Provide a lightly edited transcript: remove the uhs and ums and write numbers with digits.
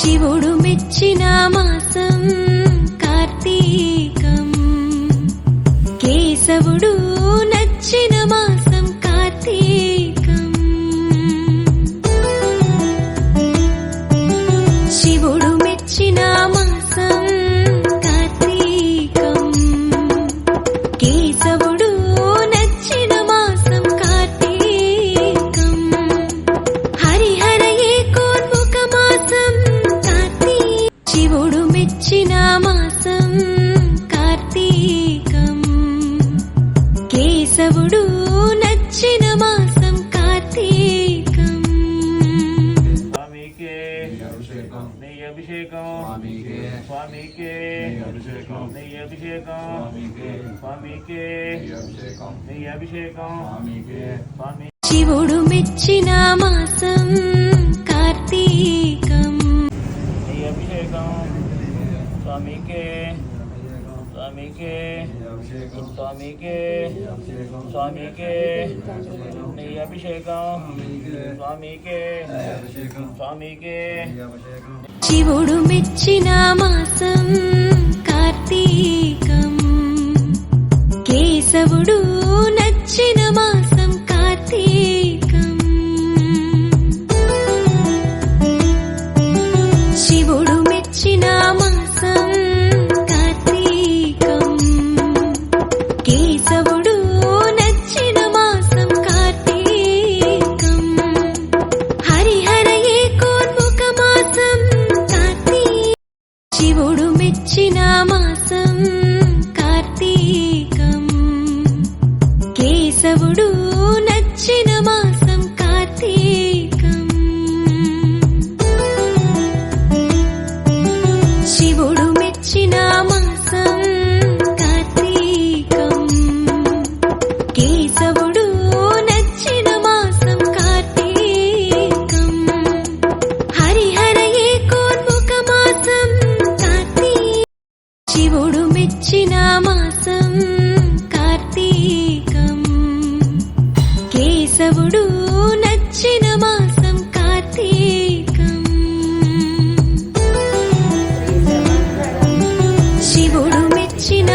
శివుడు మెచ్చిన మాసం కార్తీకం, కేశవుడు నచ్చిన మాసం కార్తీకం. శివుడు మెచ్చిన మాసం కార్తీకం, కేశవుడు నచ్చిన మాసం కార్తీకం. హరిహర ఏకోన్ముఖ మాసం కార్తీకం. శివుడు మెచ్చిన మాసం కార్తీకం, కేశవుడు నచ్చిన మాసం కార్తీకం. స్వామికే నెయ్యి అభిషేకం, స్వామికే నెయ్యి అభిషేకం, స్వామికే నెయ్యి అభిషేకం, స్వామి. శివుడు మెచ్చిన మాసం కార్తీకం, నెయ్యి అభిషేకం, స్వామికే స్వామికే స్వామికే స్వామికే నెయ్యి అభిషేకం, స్వామికే స్వామికే. శివుడు మెచ్చిన మాసం కార్తీకం, కేశవుడు నచ్చిన మాసం కార్తీకం. శివుడు మెచ్చిన మాసం కార్తీకం, కేశవుడు నచ్చిన మాసం కార్తీకం. హరిహర ఏకోన్ముఖ మాసం కార్తీకం. శివుడు మెచ్చిన మాసం కార్తీకం, కేశవుడు నచ్చిన మాసం కార్తీకం. శివుడు మెచ్చిన మాసం కార్తీకం, కేశవుడు నచ్చిన మాసం కార్తీకం. హరిహర ఏకోన్ముఖ మాసం కార్తీకం. శివుడు మెచ్చిన మాసం కార్తీకం, కేశవుడు నచ్చిన మాసం కార్తీకం. శివుడు మెచ్చిన